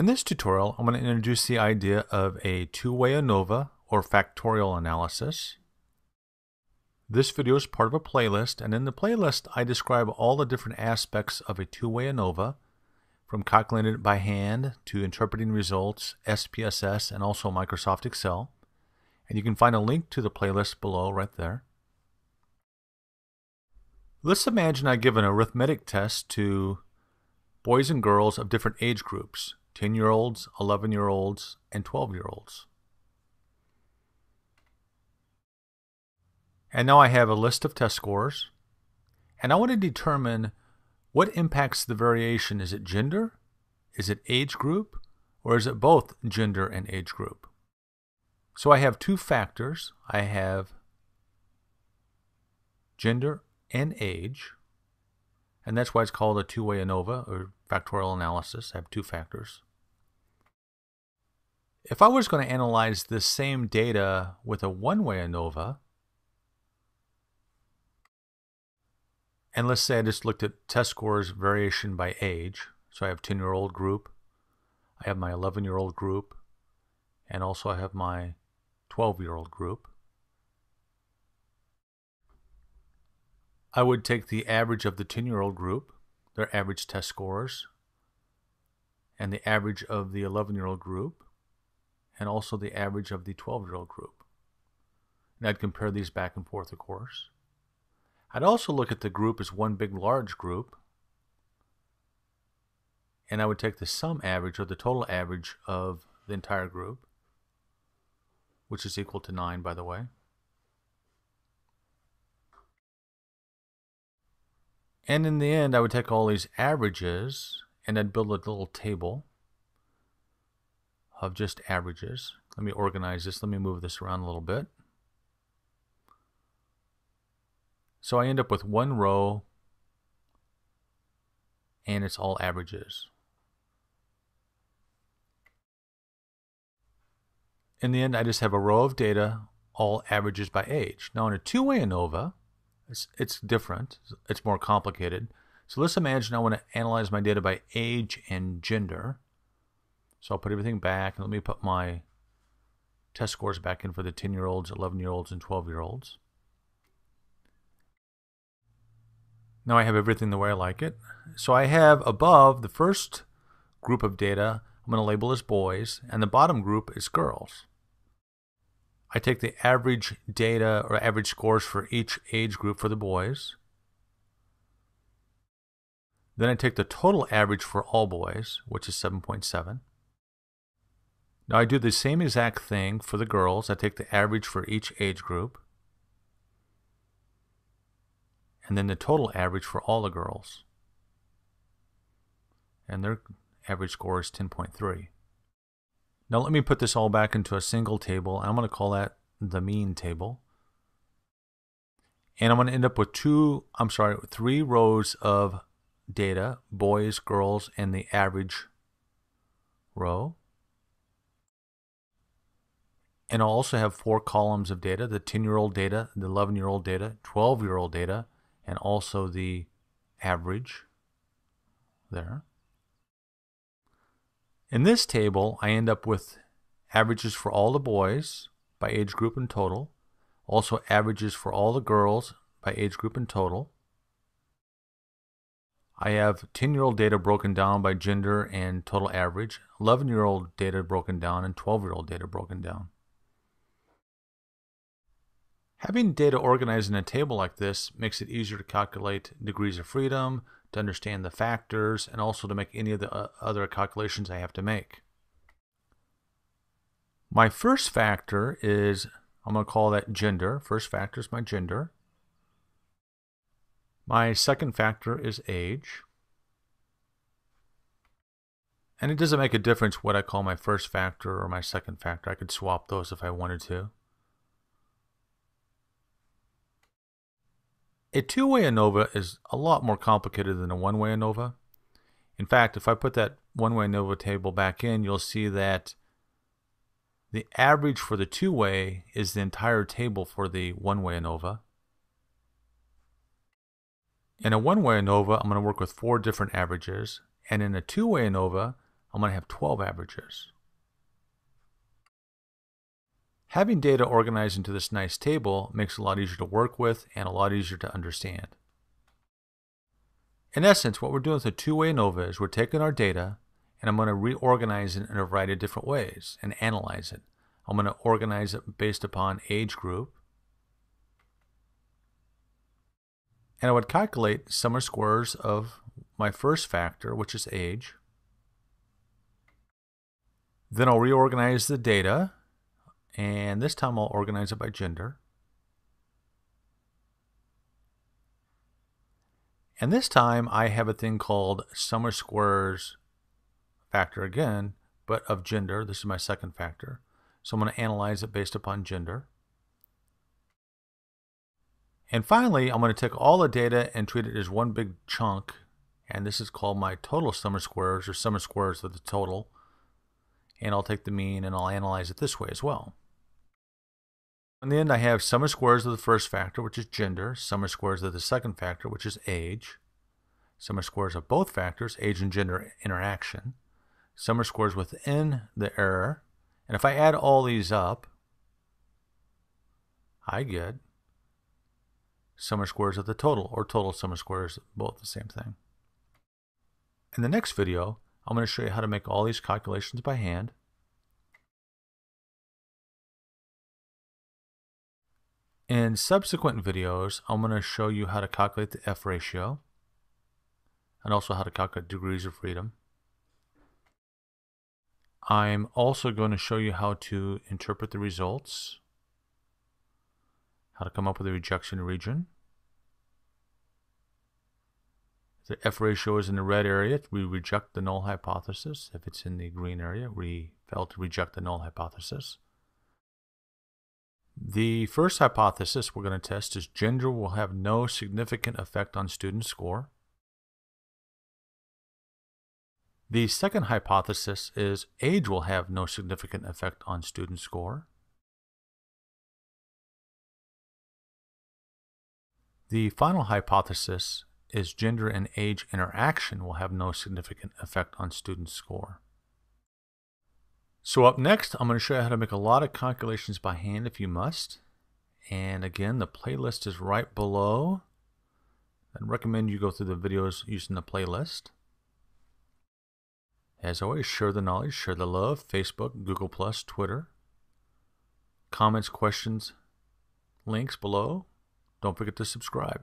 In this tutorial, I'm going to introduce the idea of a two-way ANOVA or factorial analysis. This video is part of a playlist, and in the playlist I describe all the different aspects of a two-way ANOVA, from calculating it by hand to interpreting results, SPSS, and also Microsoft Excel. And you can find a link to the playlist below right there. Let's imagine I give an arithmetic test to boys and girls of different age groups. 10-year-olds, 11-year-olds, and 12-year-olds. And now I have a list of test scores, and I want to determine what impacts the variation. Is it gender, is it age group, or is it both gender and age group? So I have two factors. I have gender and age, and that's why it's called a two-way ANOVA or factorial analysis. I have two factors. If I was going to analyze this same data with a one-way ANOVA, and let's say I just looked at test scores variation by age, so I have 10-year-old group, I have my 11-year-old group, and also I have my 12-year-old group. I would take the average of the 10-year-old group, their average test scores, and the average of the 11-year-old group, and also the average of the 12-year-old group. And I'd compare these back and forth, of course. I'd also look at the group as one big large group, and I would take the sum average or the total average of the entire group, which is equal to 9, by the way. And in the end, I would take all these averages and I'd build a little table of just averages. Let me organize this. Let me move this around a little bit. So I end up with one row and it's all averages. In the end, I just have a row of data, all averages by age. Now in a two-way ANOVA, it's different. It's more complicated. So let's imagine I want to analyze my data by age and gender. So I'll put everything back, and let me put my test scores back in for the 10-year-olds, 11-year-olds, and 12-year-olds. Now I have everything the way I like it. So I have above the first group of data, I'm going to label as boys, and the bottom group is girls. I take the average data or average scores for each age group for the boys. Then I take the total average for all boys, which is 7.7. Now I do the same exact thing for the girls. I take the average for each age group, and then the total average for all the girls. And their average score is 10.3. Now let me put this all back into a single table. I'm going to call that the mean table. And I'm going to end up with three rows of data, boys, girls, and the average row. And I'll also have four columns of data, the 10-year-old data, the 11-year-old data, 12-year-old data, and also the average there. In this table, I end up with averages for all the boys by age group and total, also averages for all the girls by age group and total. I have 10-year-old data broken down by gender and total average, 11-year-old data broken down, and 12-year-old data broken down. Having data organized in a table like this makes it easier to calculate degrees of freedom, to understand the factors, and also to make any of the other calculations I have to make. My first factor is, I'm going to call that gender. First factor is my gender. My second factor is age. And it doesn't make a difference what I call my first factor or my second factor. I could swap those if I wanted to. A two-way ANOVA is a lot more complicated than a one-way ANOVA. In fact, if I put that one-way ANOVA table back in, you'll see that the average for the two-way is the entire table for the one-way ANOVA. In a one-way ANOVA, I'm going to work with four different averages, and in a two-way ANOVA, I'm going to have 12 averages. Having data organized into this nice table makes it a lot easier to work with and a lot easier to understand. In essence, what we're doing with a two-way ANOVA is we're taking our data and I'm going to reorganize it in a variety of different ways and analyze it. I'm going to organize it based upon age group. And I would calculate sum of squares of my first factor, which is age. Then I'll reorganize the data, and this time I'll organize it by gender. And this time I have a thing called sum of squares factor again, but of gender. This is my second factor. So I'm going to analyze it based upon gender. And finally, I'm going to take all the data and treat it as one big chunk. And this is called my total sum of squares, or sum of squares of the total. And I'll take the mean and I'll analyze it this way as well. In the end, I have sum of squares of the first factor, which is gender, sum of squares of the second factor, which is age, sum of squares of both factors, age and gender interaction, sum of squares within the error. And if I add all these up, I get sum of squares of the total, or total sum of squares, both the same thing. In the next video, I'm going to show you how to make all these calculations by hand. In subsequent videos, I'm going to show you how to calculate the F ratio and also how to calculate degrees of freedom. I'm also going to show you how to interpret the results, how to come up with a rejection region. If the F ratio is in the red area, we reject the null hypothesis. If it's in the green area, we fail to reject the null hypothesis. The first hypothesis we're going to test is gender will have no significant effect on student score. The second hypothesis is age will have no significant effect on student score. The final hypothesis is gender and age interaction will have no significant effect on student score. So up next, I'm going to show you how to make a lot of calculations by hand if you must. And again, the playlist is right below. I'd recommend you go through the videos using the playlist. As always, share the knowledge, share the love, Facebook, Google+, Twitter. Comments, questions, links below. Don't forget to subscribe.